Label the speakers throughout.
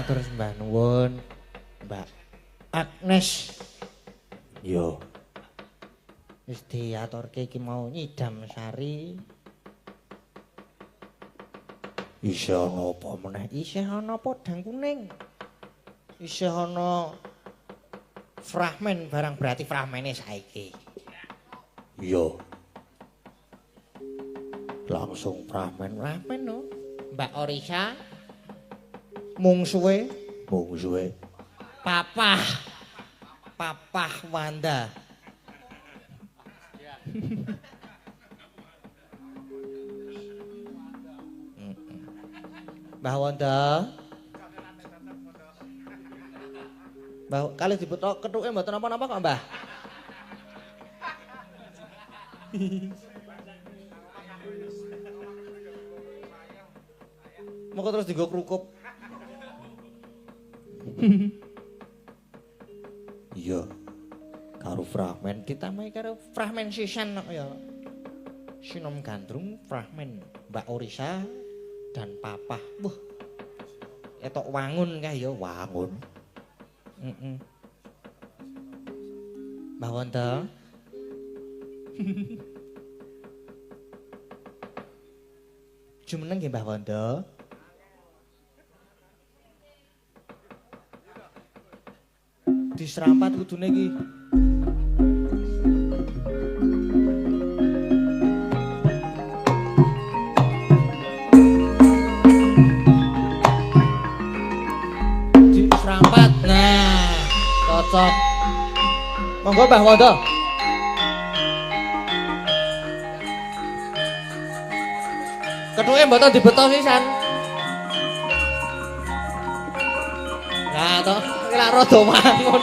Speaker 1: matur sembah nuwun. Mbak Agnes.
Speaker 2: Yo.
Speaker 1: Wis diaturke iki mau nyidam sari.
Speaker 2: Isih ana apa meneh?
Speaker 1: Isih ana podang kuning. Isih ana fragmen barang berarti fragmene saiki.
Speaker 2: Yo. Langsung fragmen
Speaker 1: no. Mbak Orisa mungsuhe Papah Wanda. Mbah Wanda. Mbah kali dibetok kethuke mboten napa-napa kok, Mbah. Moko terus digo krukup.
Speaker 2: Iya. Karo fragmen
Speaker 1: ditambahi karo fragmen sisan kok ya. Sinom gandrung fragmen Mbak Orisa dan Papah. Wah. Etok wangun kah ya, wangun. Mbah Wanda. Jumeneng nggih Mbah Wanda. Diserapat kudune iki. Diserapat. Nah, cocok. Monggo Mbah Wanda. Kethuke mboten dibeto sisan. Nah, toh lak rada wangun.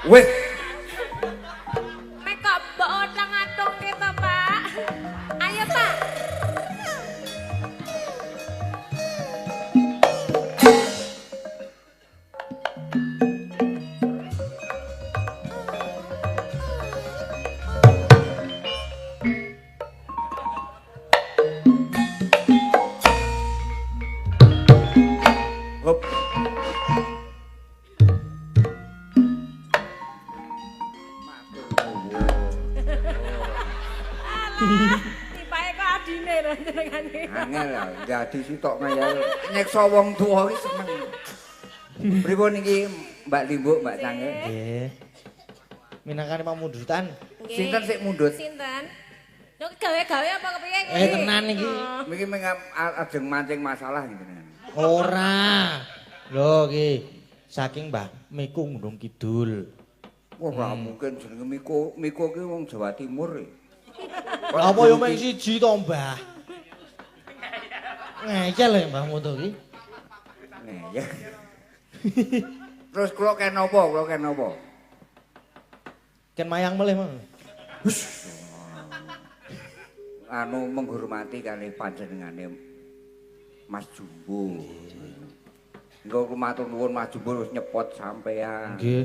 Speaker 2: Weh.
Speaker 3: Nek kok mbok otang atung kita, Pak. Ayo, Pak. Hop.
Speaker 4: Tipake kok adine lho jenengane.
Speaker 3: Angel lho, dadi sitok ngayal nyeksa wong tuwa iki seneng. Pripun iki Mbak Limbuk, Mbak Cangil?
Speaker 1: Nggih. Minangkane pamundutan.
Speaker 3: Sinten sik mundut?
Speaker 4: Sinten? Lho gawe-gawe apa kepiye iki?
Speaker 1: Tenan iki.
Speaker 3: Niki ajeng mancing masalah ngene.
Speaker 1: Ora. Lho iki saking Mbah Miku Gunung Kidul.
Speaker 3: Wah, ora mungkin jenenge Miko. Miko ki wong Jawa Timur.
Speaker 1: Apa yo mek siji to, Mbah? Ngeyel ya Mbahmu to iki.
Speaker 3: Ya. Terus kula ken apa? Kula ken apa?
Speaker 1: Ken mayang melih, Mang.
Speaker 3: Anu menghormati kali panjenengane Mas Jumbo. Engko kula matur nuwun Mas Jumbo wis nyepot sampean.
Speaker 1: Nggih.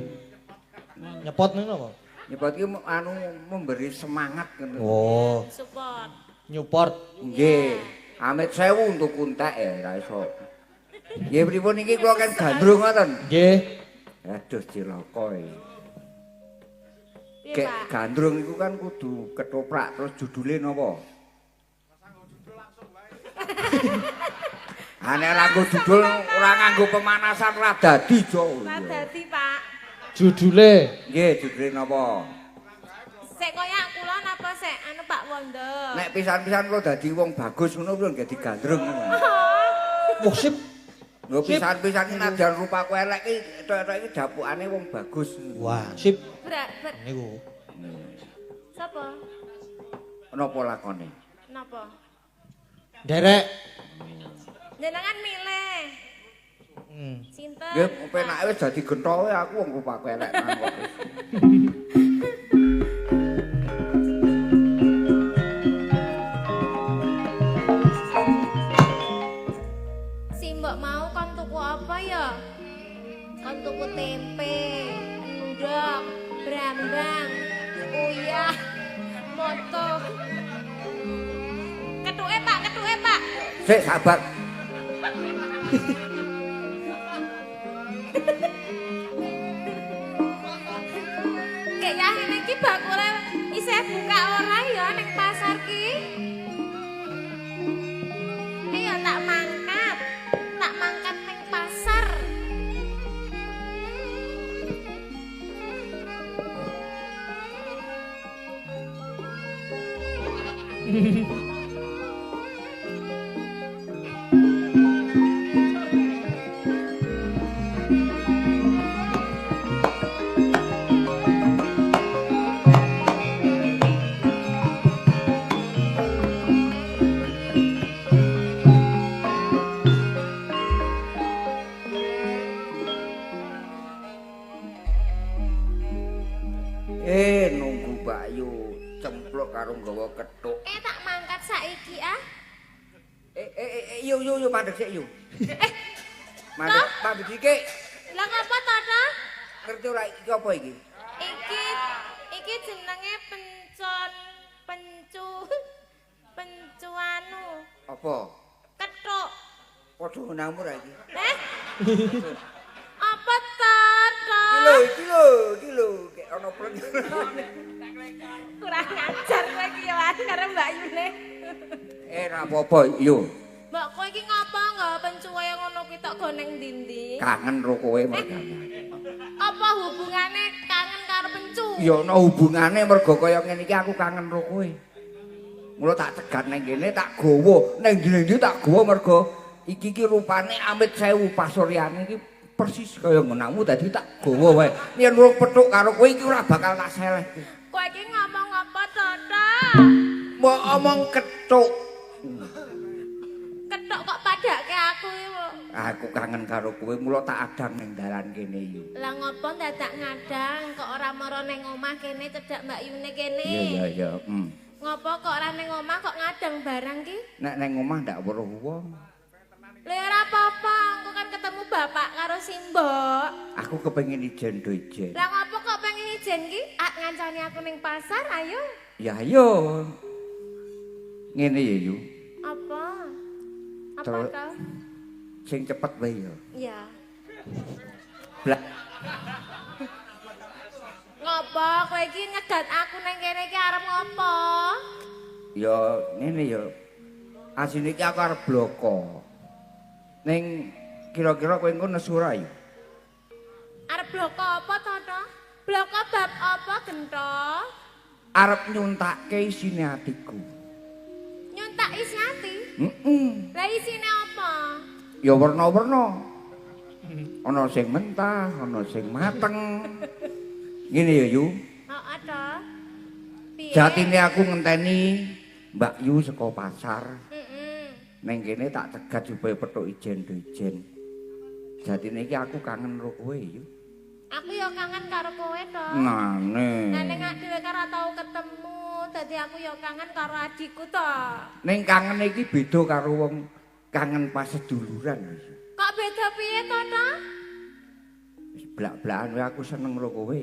Speaker 1: Nyepot niku apa?
Speaker 3: Nyepot ki anu memberi semangat ngono.
Speaker 1: Oh,
Speaker 4: Support.
Speaker 1: nyupport.
Speaker 3: Nggih. Amit 1000 untuk kuntek ya ra iso. Nggih pripun iki kula kan gandrung ngoten.
Speaker 1: Nggih.
Speaker 3: Aduh cilaka iki.
Speaker 4: Piye,
Speaker 3: Kek
Speaker 4: Pak?
Speaker 3: gandrung iku kan kudu ketoprak terus judule napa? Ane nganggo judul ora nganggo pemanasan ra dadi, Jo.
Speaker 4: Ora dadi, Pak.
Speaker 1: Judule.
Speaker 3: Nggih, judule napa?
Speaker 4: Sik koyak kula napa sik anu Pak Wondo?
Speaker 3: Nek pisan-pisan kula dadi wong bagus ngono kuwi nggih digandrung ngono.
Speaker 1: Wah, sip.
Speaker 3: Lho pisan-pisan iki najan rupaku elek iki tok-tok iki dapukane wong bagus.
Speaker 1: Wah, sip.
Speaker 4: Berat.
Speaker 1: Niku.
Speaker 4: Sapa?
Speaker 3: Napa lakone?
Speaker 4: Napa?
Speaker 1: Derek.
Speaker 4: Jenengan milih.
Speaker 1: Hmm.
Speaker 4: Sinten?
Speaker 3: Nggih, penake wis dadi genthowe aku wong rupaku elek mangkok.
Speaker 4: Si Mbok mau kon tuku apa ya? Kon tuku tempe, endhog, brambang, uyah, moto. Ketuke Pak, ketuke Pak.
Speaker 3: Sik sabar.
Speaker 4: Kayak yahin iki bakule isih buka ora ya ning pasar ki? Ayo tak mangkat. Tak mangkat ning pasar.
Speaker 3: Nunggu Bayu cempluk karo nggawa kethuk.
Speaker 4: Tak mangkat saiki ah.
Speaker 3: Yo mandek sik yo. Mandek, mandek iki.
Speaker 4: Lah ngapa to, Ta?
Speaker 3: Ngerti ora iki apa iki?
Speaker 4: Iki jenenge pencu anu.
Speaker 3: Apa?
Speaker 4: Kethuk.
Speaker 3: Padha ngenangmu ra iki?
Speaker 4: Apa to, Ta?
Speaker 3: Iki lho, kek ana pleng.
Speaker 4: Kurang ajar kowe iki ya karo Mbak Yune.
Speaker 3: Ra apa-apa, yo.
Speaker 4: Mbak kowe iki ngapa nggawa pencu kaya ngono ki tok go ning ndi-ndi?
Speaker 3: Kangen ro kowe mergane.
Speaker 4: Apa hubungane kangen karo pencu?
Speaker 3: Ya ana hubungane mergo kaya ngene iki aku kangen ro kowe. Mula tak cegat ning kene tak gawa, ning ndi-ndi tak gawa mergo iki ki rupane Amit 1000 pasuryane iki persis kaya ngenakmu dadi tak gawa wae. Yen ro petuk karo kowe iki ora bakal tak seleh.
Speaker 4: Kowe iki ngomong apa to, Ta?
Speaker 3: Mbok omong kethuk.
Speaker 4: Kethuk kok padake aku iki, Bu.
Speaker 3: Aku kangen karo kowe mula tak adang ning dalan kene iki.
Speaker 4: Lah ngopo dadak ngadang kok ora mara ning omah kene cedhak Mbak Yune kene?
Speaker 3: Iya.
Speaker 4: Ngopo kok ora ning omah kok ngadang barang ki?
Speaker 3: Nek ning omah ndak weruh wong.
Speaker 4: Lha ora apa-apa, engko kan ketemu bapak karo si Mbok.
Speaker 3: Aku kepengin ijen do ijen.
Speaker 4: Lah ngopo kok pengen ijen ki? Ngancani aku ning pasar, ayo.
Speaker 3: Ya ayo. Ngene ya yu.
Speaker 4: Apa? Apa
Speaker 3: Terus-
Speaker 4: to?
Speaker 3: Sing cepet wae ya.
Speaker 4: Iya.
Speaker 3: Blak.
Speaker 4: Ngopo kowe iki nyegat aku nang kene iki arep ngopo?
Speaker 3: Ya ngene ya. Asine iki aku arep bloko. Ning kira-kira kowe engko nesu ora ya?
Speaker 4: Arep bloko apa to, Toh? Bloko bab apa, Gento?
Speaker 3: Arep nyuntakke isine atiku.
Speaker 4: Nyuntak isi ati? Lah isine apa?
Speaker 3: Ya werna-werna. Ana sing mentah, ana sing mateng. Ngene ya, Yu.
Speaker 4: Heeh, Toh. Piye?
Speaker 3: Jatine aku ngenteni Mbak Yu saka pasar.
Speaker 4: Heeh.
Speaker 3: Neng kene tak cegat supaya petuk ijen do ijen. Jatine iki aku kangen karo kowe, Yu.
Speaker 4: Aku ya kangen karo kowe, Toh.
Speaker 3: Ngane.
Speaker 4: Nah, ning dhewe karo tau ketemu, dadi aku ya kangen karo adikku, Toh.
Speaker 3: Ning kangen iki beda karo wong kangen pas seduluran.
Speaker 4: Kok beda piye, Toh, Toh?
Speaker 3: Wis blak-blakan wae aku seneng karo kowe.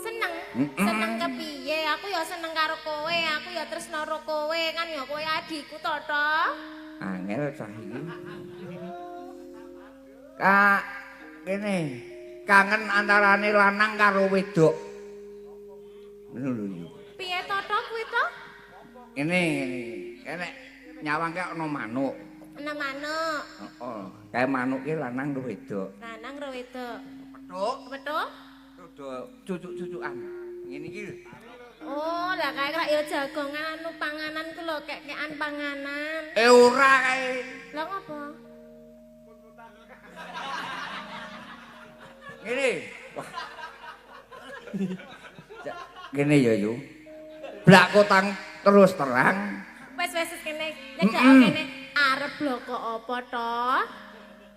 Speaker 4: Seneng? Seneng kepiye? Aku ya seneng karo kowe, aku ya tresno karo kowe, kan ya kowe adikku, Toh, Toh.
Speaker 3: Angel cah iki. Kak, kene kangen antarane lanang karo wedok. Ngono lho, Yu.
Speaker 4: Piye, Toh, Toh, kuwi, Toh?
Speaker 3: Ngene, kene nyawangke ana manuk.
Speaker 4: Ana manuk.
Speaker 3: Heeh. Kae manuke lanang karo wedok.
Speaker 4: Lanang karo wedok.
Speaker 3: Petuk,
Speaker 4: Betul?
Speaker 3: dodo cucuk-cucukan. Ngene iki lho.
Speaker 4: Oh, lah kae kok ya jagongan anu panganan ku lho, kek-kekan panganan.
Speaker 3: Ora kae.
Speaker 4: Lah ngopo?
Speaker 3: Ngene. Wah. Ngene ya, Yu. Blak kotang terus terang.
Speaker 4: Wes kene, nyedak kene arep bloko apa to?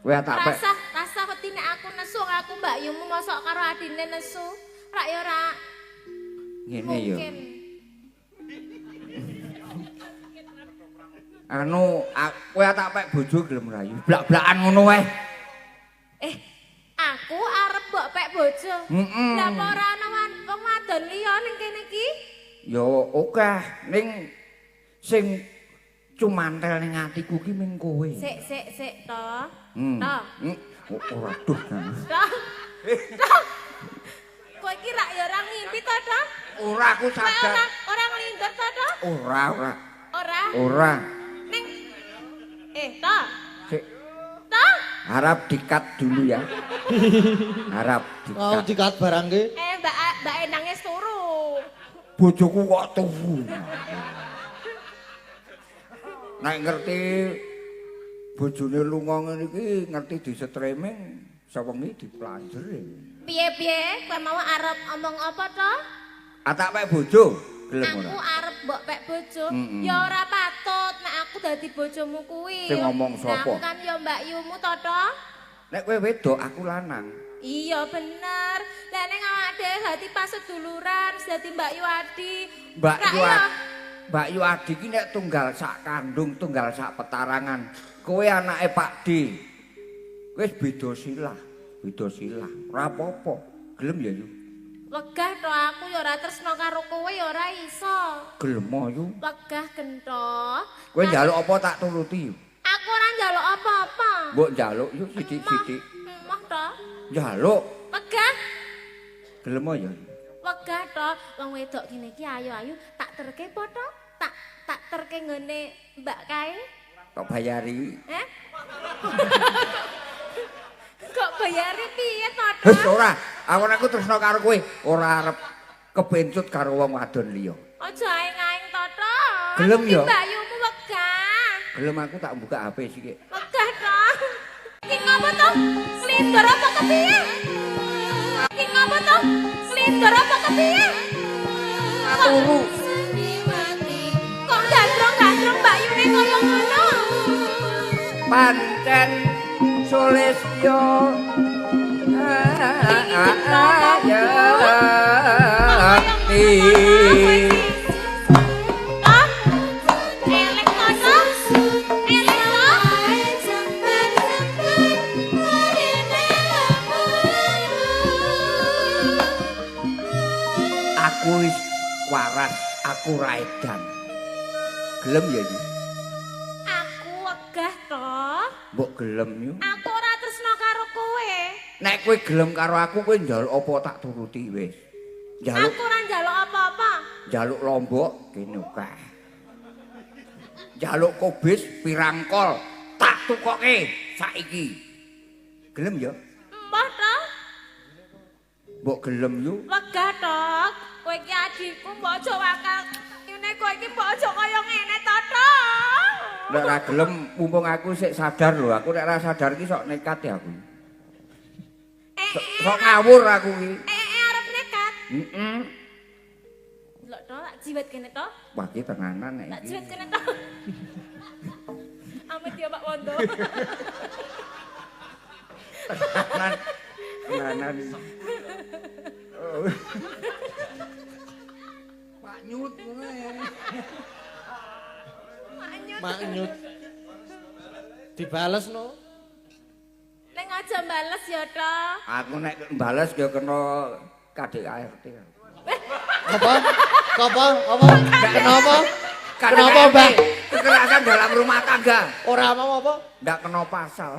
Speaker 3: Kowe tak pek.
Speaker 4: Rasa wedi nek aku nesu aku Mbak Yumu mosok karo adine nesu. Rak ya ora.
Speaker 3: Ngene ya.
Speaker 4: Mungkin.
Speaker 3: Anu, kowe tak pek bojo gelem rayu. Blak-blakan ngono wae.
Speaker 4: Aku arep mbok pek bojo. Lah apa ora ana wong wadon liya ning kene iki?
Speaker 3: Ya akeh ning sing cumantel ning atiku ki mung kowe.
Speaker 4: Sik to. To.
Speaker 3: Ora duh.
Speaker 4: To. To. Kowe iki rak ya ora ngimpi to, To?
Speaker 3: Ora aku sadar.
Speaker 4: Ora nglindur to, To?
Speaker 3: Ora.
Speaker 4: Ora. Ning To.
Speaker 3: Sik,
Speaker 4: To.
Speaker 3: harap dikat dulu ya. Harap
Speaker 1: Oh,
Speaker 3: dikat.
Speaker 1: dikat barang ki.
Speaker 4: Mbak Enange turu.
Speaker 3: Bojoku kok tuwu. Nek ngerti bojone lunga ngene iki ngerti disetreming sewengi diplanjeri.
Speaker 4: Piye-piye kowe mau arep omong apa to?
Speaker 3: Tak pek bojo gelem
Speaker 4: Aku
Speaker 3: ora?
Speaker 4: arep mbok pek bojo. Ya ora patut nek aku dadi bojomu kuwi.
Speaker 3: Sing ngomong sapa?
Speaker 4: Nah, aku kan ya Mbak Yumu to, To.
Speaker 3: Nek kowe wedok aku lanang.
Speaker 4: Iya bener. Lah ning awak dhewe dadi pas seduluran, dadi Mbak Yu Adi.
Speaker 3: Mbak
Speaker 4: Rak
Speaker 3: Yu
Speaker 4: ya.
Speaker 3: Mbak Yu Adi ki nek tunggal sak kandung, tunggal sak petarangan. Kowe anake Pak D. Wis beda silah, beda silah. Ora apa-apa. Gelem ya, Yu?
Speaker 4: Wegah to aku ya ora tresno karo kowe ya ora iso.
Speaker 3: Gelem Yu.
Speaker 4: Wegah gento.
Speaker 3: Kowe njaluk apa tak turuti, Yu?
Speaker 4: Aku ora njaluk apa-apa.
Speaker 3: Mbok njaluk Yu sithik-sithik.
Speaker 4: Moh to.
Speaker 3: Njaluk.
Speaker 4: Wegah.
Speaker 3: Gelem ya?
Speaker 4: Wegah to, wong wedok kene iki ayu-ayu tak terke po to? Tak terke nggone Mbak kae.
Speaker 3: Kok bayari?
Speaker 4: Kok bayari piye to?
Speaker 3: Wis ora, aku tresno karo kowe, ora arep kebencut karo wong wadon liya.
Speaker 4: Aja aing-aing to.
Speaker 3: Gelem ya?
Speaker 4: Bayumu wegah.
Speaker 3: Gelem aku tak buka HP sithik.
Speaker 4: Wegah to. Iki ngopo to? Nglindur apa kepiye? Iki ngopo to? Nglindur apa kepiye?
Speaker 3: Turu.
Speaker 4: Kok gandrong-gandrong Bayune kaya ngono?
Speaker 3: Pancen Sulistyo aku wis waras, aku ra edan. Gelem ya iki?
Speaker 4: Aku wegah to.
Speaker 3: Mbok gelem yo.
Speaker 4: Aku ora tresno karo kowe.
Speaker 3: Nek kowe gelem karo aku kowe njaluk apa tak turuti wis. Njaluk
Speaker 4: Aku ora njaluk apa-apa.
Speaker 3: njaluk lombok kene akeh. Njaluk kobis pirang kol tak tukoke saiki. Gelem yo?
Speaker 4: Mbah to?
Speaker 3: Mbok gelem yo.
Speaker 4: Wegah to. Kowe iki adikku mbok aja wakal. Ngene kowe iki mbok aja kaya ngene to, Tok.
Speaker 3: Nek ora gelem mumpung aku sik sadar lho, aku nek ora sadar ki sok nekat ya aku. Sok ngawur aku ki.
Speaker 4: Arep nekat.
Speaker 3: Heeh.
Speaker 4: Lho to, tak jiwet kene to.
Speaker 3: Wah ki tenanan nek
Speaker 4: Tak
Speaker 3: iki.
Speaker 4: jiwet kene to. Amit ya Pak Wondo.
Speaker 3: Tenanan. Oh. Pak Nyut ngono ya.
Speaker 1: Maknyut. Dibales no.
Speaker 4: Ning aja bales ya, Tok.
Speaker 3: Aku nek mbales ya kena KDART.
Speaker 1: Apa? Apa? Kenapa? Kenapa,
Speaker 3: KDART,
Speaker 1: Mbak?
Speaker 3: Kekerasan dalam rumah tangga.
Speaker 1: Ora mau apa?
Speaker 3: Ndak kena pasal.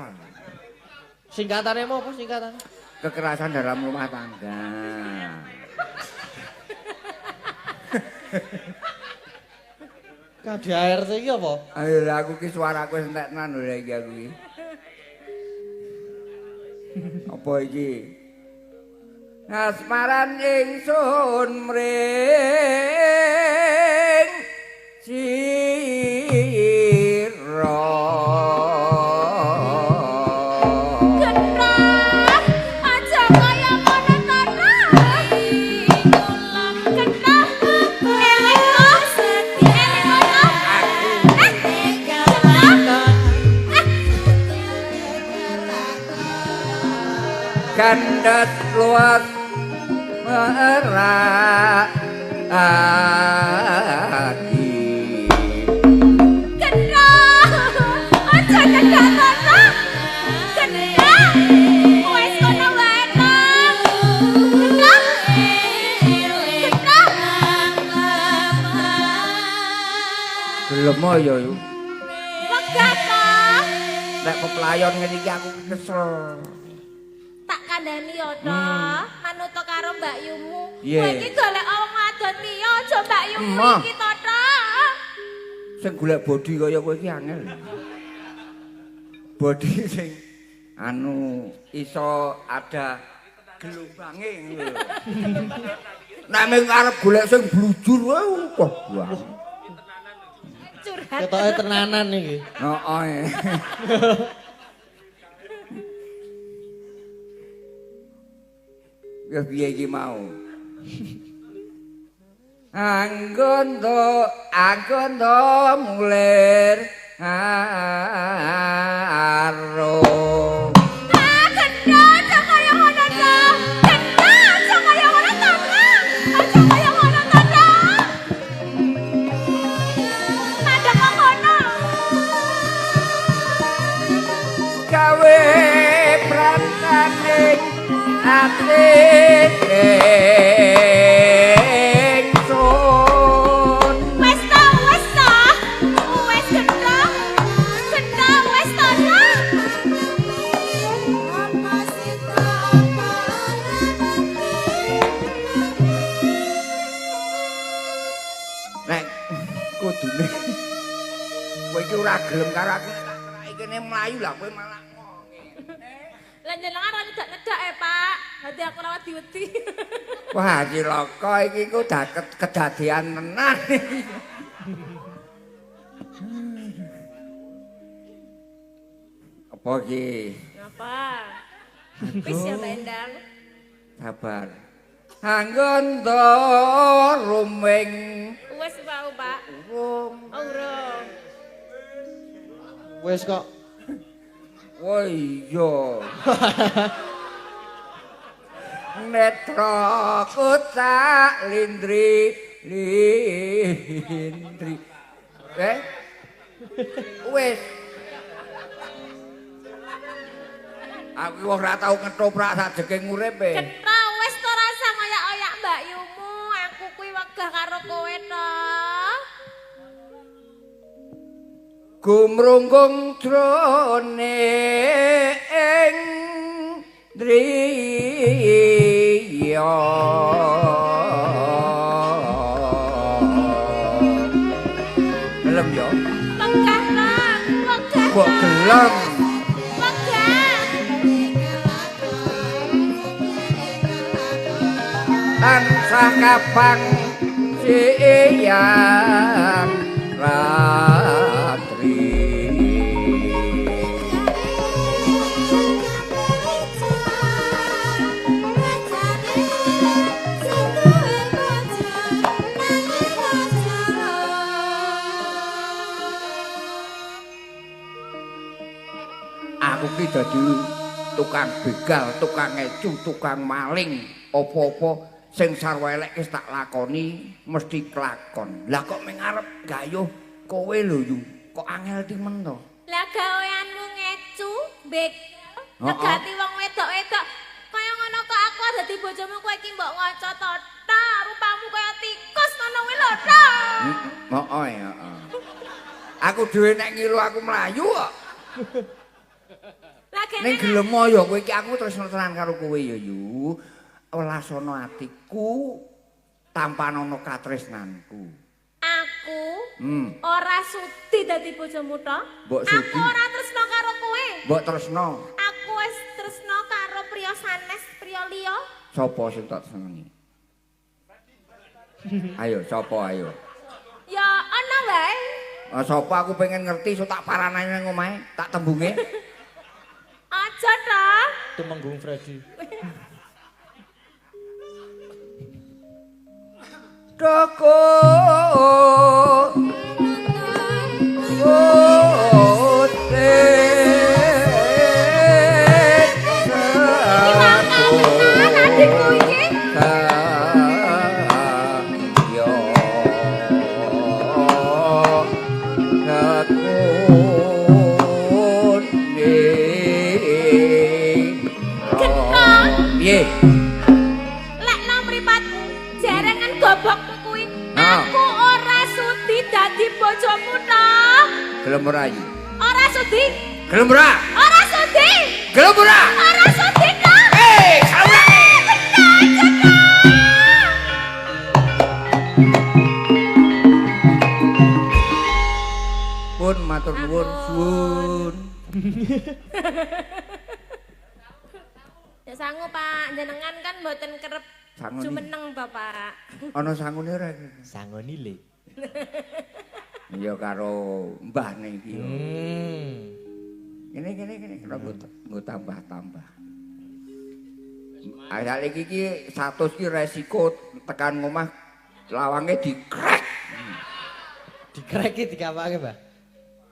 Speaker 1: Singkatannya mau apa singkatan?
Speaker 3: Kekerasan dalam rumah tangga.
Speaker 1: KDART iki apa?
Speaker 3: Ayo lah, aku ki suaraku wis enteknan lho iki aku iki. Apa iki? Asmaran ingsun mring sira.
Speaker 4: Genah, aja kaya ngono to, Tok. Genah, eling to setia.
Speaker 3: Kandat luas merak ati.
Speaker 4: Genah, aja nyedak to, Tok. Genah, wis kono wae, Tok. Genah.
Speaker 3: Gelem ya yo.
Speaker 4: Wegah, Tok.
Speaker 3: Nek peplayon ngene iki aku kesel.
Speaker 4: Tak kandhani ya, Tok. Manut karo Mbak Yumu.
Speaker 3: Iya.
Speaker 4: Kowe iki golek wong wadon liya aja Mbak Yumu
Speaker 3: Emah.
Speaker 4: iki to, Tok.
Speaker 3: Sing golek bodi kaya kowe iki angel. Bodi sing anu iso ada gelombange ngono lho. Nek mung arep golek sing blujur wae kok buang.
Speaker 4: Curhat.
Speaker 1: Ketoke tenanan iki.
Speaker 3: Heeh. Ya piye iki mau? Anggondo mulir aro.
Speaker 4: Ah, genah, aja kaya ngono, Tok. Genah, aja kaya ngono, Tok. Aja kaya ngono, Tok. Madhep kok ngono.
Speaker 3: Gawe prantaning ati ingsun.
Speaker 4: Wes to, wes to. Wes genah. Genah, wes to, Tok. Apa sih,
Speaker 3: Nek kudune kowe iki ora gelem karo aku nek tak keraki kene mlayu lah kowe malah
Speaker 4: Lah jenengan ora nyedak-nyedak Pak. Dadi aku ora wedi-wedi.
Speaker 3: wah cilaka iki ku kedadean tenan. Apa iki?
Speaker 4: Apa? Wis ya Mbak Endang.
Speaker 3: Sabar. Anggondo ruming
Speaker 4: Wis mau, Pak.
Speaker 3: rum.
Speaker 4: Oh, urung.
Speaker 1: Wis kok.
Speaker 3: Oh iya. Netra kutak lindri. Wis. Aku ora tau ketoprak sajeking uripe.
Speaker 4: Ketha wis to rasa ngoyak-oyak Mbak Yumu. Aku kuwi wegah karo kowe to.
Speaker 3: gumrunggung jroning driya gelem yo
Speaker 4: Wegah lah, wegah.
Speaker 3: kok gelem
Speaker 4: Wegah.
Speaker 3: tansah kapang siyang ratri aku ki dadi tukang begal, tukang ngecu, tukang maling, apa-apa sing sarwa elek wis tak lakoni mesti kelakon. Lah kok ming arep gayuh kowe lho yu, kok angel timen to?
Speaker 4: Lah gaweanmu ngecu, begal,
Speaker 3: Oh,
Speaker 4: negati wong wedok-wedok. Kaya ngono kok aku dadi bojomu kowe iki mbok ngaca to. Rupamu kaya tikus ngono kuwi lho, to.
Speaker 3: Heeh ya. Aku dhewe nek ngilu aku mlayu kok.
Speaker 4: Lah
Speaker 3: Ning
Speaker 4: gene
Speaker 3: gelem ya kowe iki aku tresno tenan karo kowe ya yu. Welasana atiku tanpa ana katresnanku.
Speaker 4: aku ora sudi dadi bojomu to.
Speaker 3: Mbok sudi.
Speaker 4: Aku ora tresno karo kowe.
Speaker 3: Mbok tresno.
Speaker 4: Aku wis tresno karo priya sanes, priya liya.
Speaker 3: Sapa sing tak senengi? Ayo, sapa ayo?
Speaker 4: Ya ana wae.
Speaker 3: Sapa aku pengen ngerti so tak paranane nang omahe, tak tembunge.
Speaker 4: Aja to.
Speaker 1: Tumenggung Freddy.
Speaker 3: Doko
Speaker 4: Adikku iki
Speaker 3: piye?
Speaker 4: lekno mripatmu, jarengan gobokmu kuwi. Aku ora sudi dadi bojomu to.
Speaker 3: Gelem ora yu?
Speaker 4: Ora sudi.
Speaker 3: Gelem ora?
Speaker 4: Ora sudi.
Speaker 3: Gelem ora?
Speaker 4: Ora sudi to.
Speaker 3: Saurane. Pun matur nuwun suwun.
Speaker 4: Ya sangu Pak, jenengan kan mboten kerep
Speaker 3: Sangoni.
Speaker 4: jumeneng to Pak.
Speaker 3: Ana sangune ora iki?
Speaker 1: Sangoni le.
Speaker 3: Ya karo mbahne iki. Kene kena nggo tambah-tambah. Asal iki 100 ki resiko tekan ngomah lawange dikrek.
Speaker 1: Dikreki dikawake, Mbah.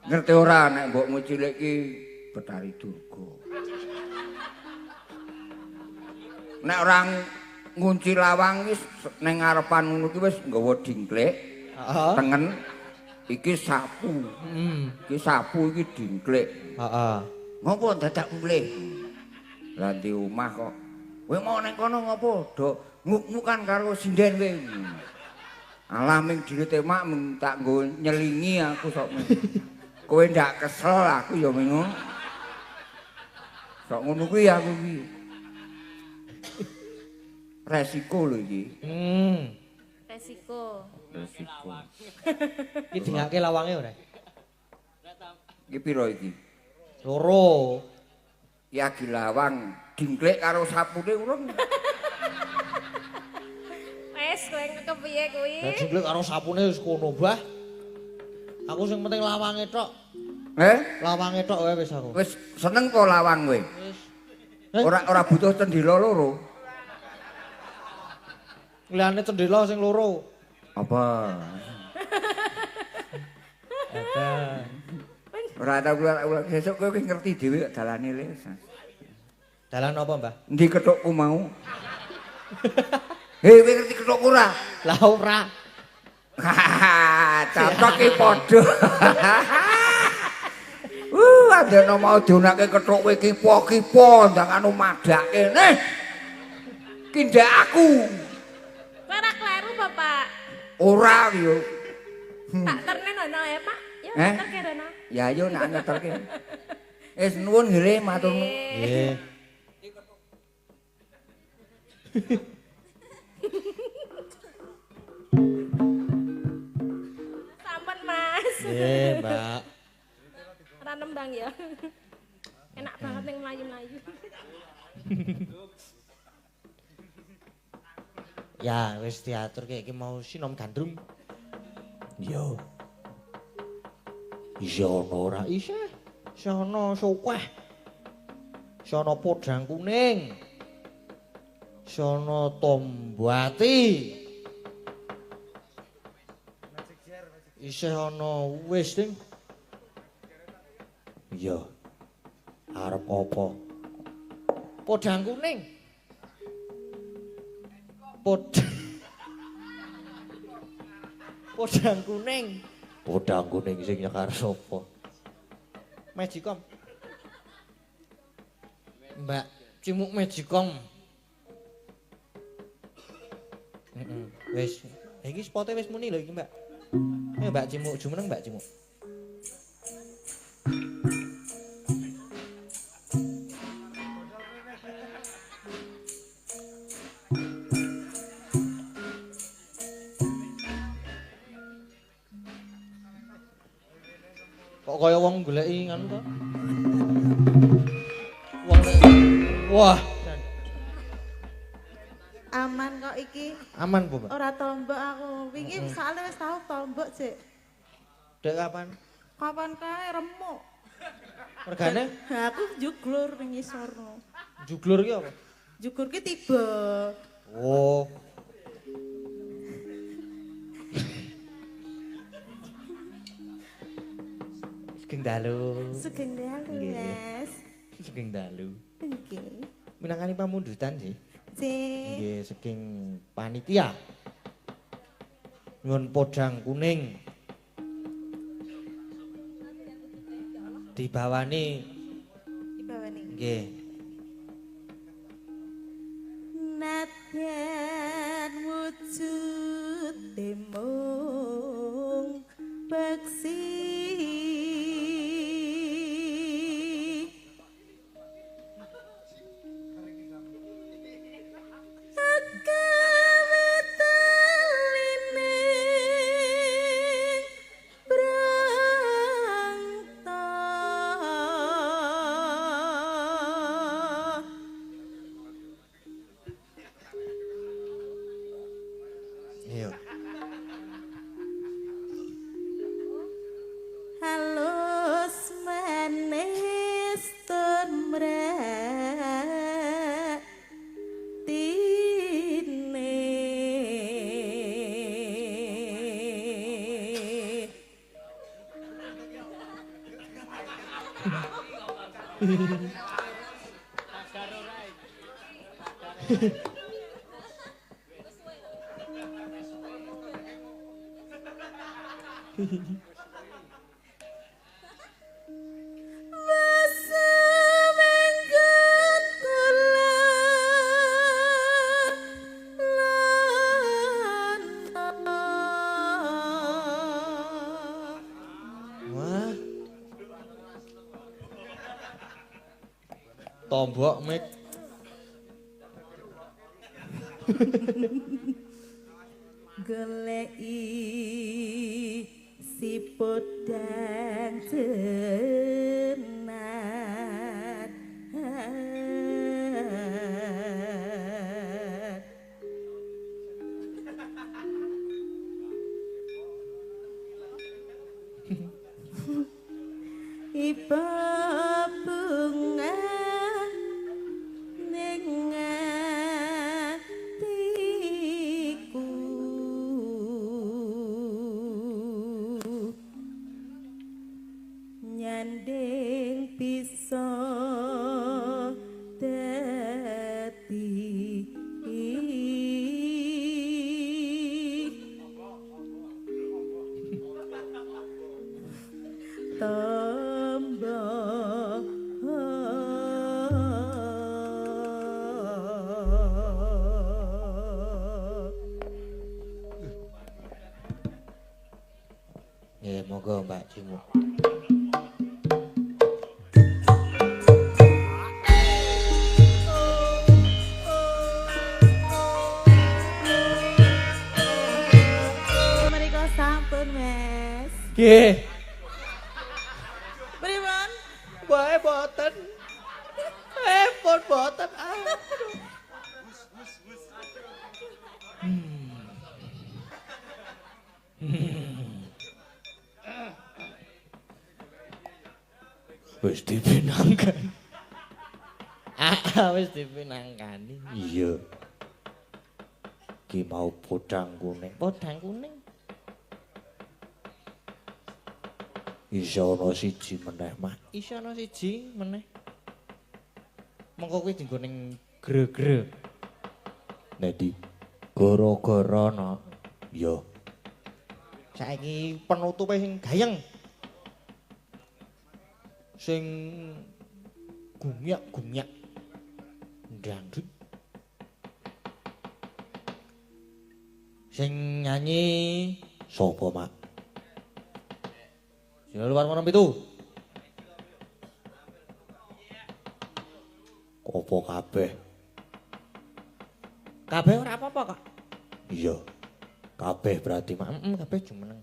Speaker 3: Ngerti ora nek mbokmu cilik ki Betari Durga. Nek orang ngunci lawang wis ning ngarepan ngono ki wis nggawa dingklek.
Speaker 1: Heeh.
Speaker 3: Tengen iki sapu. Iki sapu iki dingklek.
Speaker 1: Heeh.
Speaker 3: Ngopo dadak mulih? Lah di omah kok. Kowe mau ning kono ngopo? Do nguk-ngukan karo sinden kowe. Alah ming dirite mak mung tak nggo nyelingi aku sok. Kowe ndak kesel aku ya ming. Sok ngono kuwi aku iki. Resiko lho iki.
Speaker 4: Resiko.
Speaker 3: Resiko.
Speaker 1: Iki dingake lawange ora?
Speaker 3: Iki piro iki?
Speaker 1: Loro.
Speaker 3: Ya gilawang dingklek karo sapune urung.
Speaker 4: Wes kowe kepiye kuwi?
Speaker 1: Lah dingklek karo sapune wis kono, Mbah. Aku sing penting lawange tok. Lawange tok wae wis aku.
Speaker 3: Wis seneng to lawang kowe?
Speaker 1: Wis.
Speaker 3: Ora butuh cendhela loro.
Speaker 1: Liyane cendhela sing loro.
Speaker 3: Apa?
Speaker 1: Ada.
Speaker 3: Ora ada ulah sesuk kowe wis ngerti dhewe dalane le.
Speaker 1: Dalan apa, Mbah?
Speaker 3: Endi kethukku mau? Hei, kowe ngerti kethukku ora?
Speaker 1: Lah ora.
Speaker 3: Cocok ki padha. Adene mau dionake kethuk kowe kipo-kipo ndang anu madake. Nih. Ki ndak aku.
Speaker 4: Kowe ora kleru, Bapak.
Speaker 3: Ora yo.
Speaker 4: Tak ternen ono ya, Pak. Yo.
Speaker 3: Eh?
Speaker 4: nyeter Reno.
Speaker 3: Ya ayo nak nyeterke. Wis nuwun nggih matur nuwun.
Speaker 1: Nggih.
Speaker 4: Sampun Mas.
Speaker 1: Nggih, Mbak.
Speaker 4: Ora nembang ya. Enak banget ning mlayu-mlayu.
Speaker 1: Ya, wis diaturke iki mau sinom gandrung.
Speaker 2: Yo. Isih ana ora?
Speaker 1: Isih. Sono sokeh. Sono podang kuning. Sono tombati. Isih ana wis, Ding.
Speaker 2: Yo. Arep apa?
Speaker 1: Podang kuning. Podang kuning.
Speaker 2: Podang kuning sing nyekar sapa?
Speaker 1: Magicom. Mbak Cimuk Magicom. Wis, iki spote wis muni lho iki, Mbak. Ayo Mbak Cimuk, jumeneng Mbak Cimuk. Kok kaya wong goleki ngono to? Wong wah,
Speaker 5: Aman kok iki.
Speaker 1: aman Bu, Mbak.
Speaker 5: Ora tombok aku. Wingi soalnya wis tau tombok, Cik.
Speaker 1: Dek kapan?
Speaker 5: Kapan kae remuk.
Speaker 1: Regane
Speaker 5: Aku juglur ning ngisorno.
Speaker 1: juglur ki apa?
Speaker 5: Jugur ki tiba.
Speaker 1: Oh. Sugeng dalu.
Speaker 5: Sugeng dalu,
Speaker 1: Nggih.
Speaker 5: Mas.
Speaker 1: Sugeng dalu.
Speaker 5: Nggih.
Speaker 1: Minangkani pamundutan sih.
Speaker 5: Cik.
Speaker 1: Nggih, saking panitia. Nyuwun podang kuning. Dibawani
Speaker 5: Dibawani.
Speaker 1: nggih.
Speaker 5: Nadyan wujud demung beksi.
Speaker 1: Iya.
Speaker 5: Halus manis tur mratine. Masa menggut kula
Speaker 1: Wah. Tombok mik.
Speaker 5: goleki si podang jenat. Iba bunga ning atiku nyandeng
Speaker 1: monggo Mbak Cimu.
Speaker 5: Menika sampun, Mas.
Speaker 1: Nggih.
Speaker 5: Pripun?
Speaker 1: Wae boten. Pun boten.
Speaker 2: Wis dipinangkan.
Speaker 1: Wis dipinangkani.
Speaker 2: Iya. Ki mau podang kuning.
Speaker 1: Podang kuning.
Speaker 2: Iso ana siji meneh, Mak.
Speaker 1: Iso ana siji meneh. Mengko kuwi dienggo ning gre-gre.
Speaker 2: Nedi.
Speaker 1: Gara-gara ana
Speaker 2: Yo.
Speaker 1: saiki penutupe sing gayeng. Sing gumyak-gumyak. Dangdut. Sing nyanyi
Speaker 2: Sopo, Mak?
Speaker 1: Sing luar mono pitu.
Speaker 2: Opo kabeh?
Speaker 1: Kabeh ora apa-apa kok.
Speaker 2: Iya. Kabeh berarti, Mak.
Speaker 1: Kabeh jumeneng.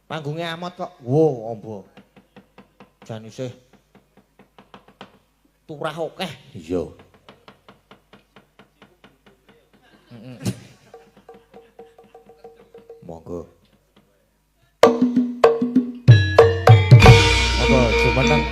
Speaker 1: Panggunge amot kok. Wo, ombo. Jan isih turah akeh.
Speaker 2: Iya. Monggo.
Speaker 1: Monggo jumeneng.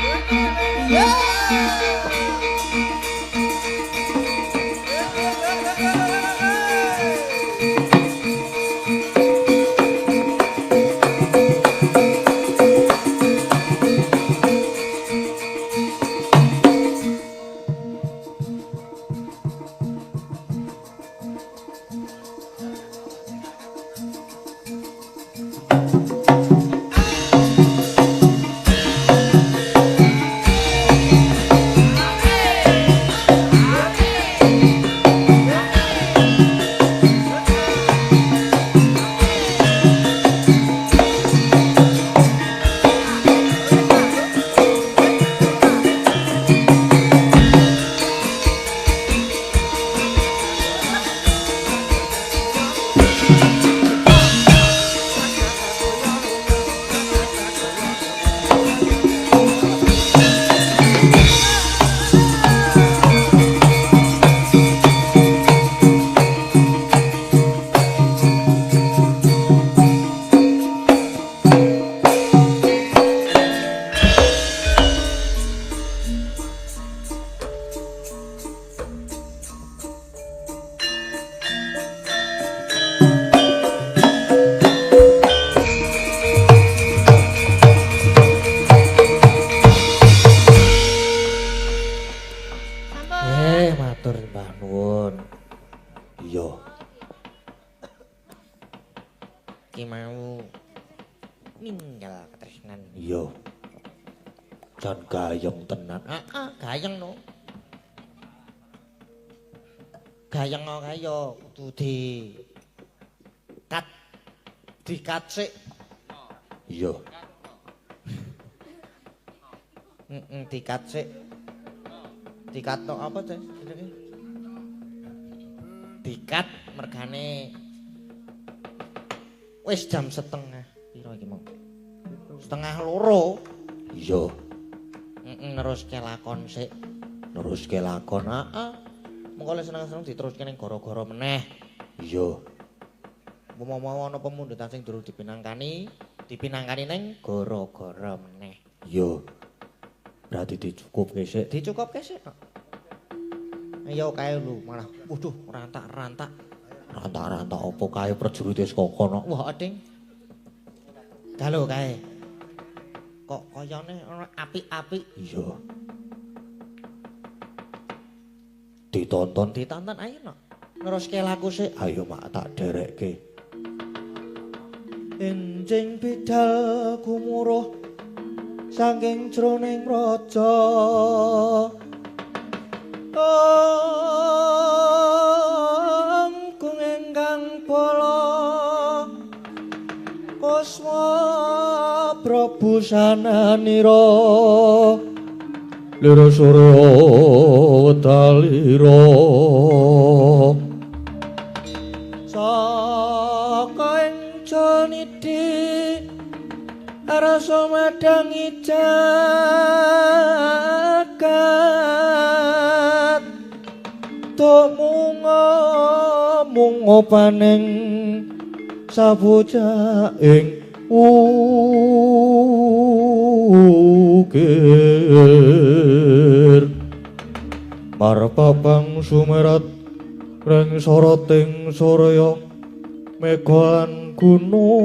Speaker 2: Matur Mbah nuwun. Iya.
Speaker 1: Ki mau ninggal ketresnan.
Speaker 2: Iya. Jan gayeng tenan.
Speaker 1: Gayeng no. Gayeng kaya kudu dikat sik.
Speaker 2: Iya.
Speaker 1: Dikat sik. Dikat no apa teh? Dikat mergane wis jam setengah. Piro iki mau? Setengah loro.
Speaker 2: Iya.
Speaker 1: Neruske lakon sik.
Speaker 2: Neruske lakon.
Speaker 1: Mengko lek seneng-seneng diteruske ning gara-gara meneh.
Speaker 2: Iya.
Speaker 1: Mau ana pemundutan sing durung dipinangkani ning gara-gara meneh.
Speaker 2: Iya. Berarti dicukupke sik.
Speaker 1: Dicukupke sik. Ayo kae lu malah waduh rantak-rantak.
Speaker 2: Rantak-rantak apa kae prajurit kokono.
Speaker 1: Wah, Ading. Galo kae. Kok kayane ana apik-apik.
Speaker 2: Iya. Ditonton
Speaker 1: Ayo no. Neruske laku sik.
Speaker 2: Ayo mak tak derekke.
Speaker 1: Enjing bidal gumuruh saking jroning raja. Angkung ingkang bala kuswa
Speaker 2: busananira lira surya wetalira saka ing janiti rasa madangi jagat tok mungo paning sabocah ing ukir marpapang sumerat reng soroting surya megalan gunung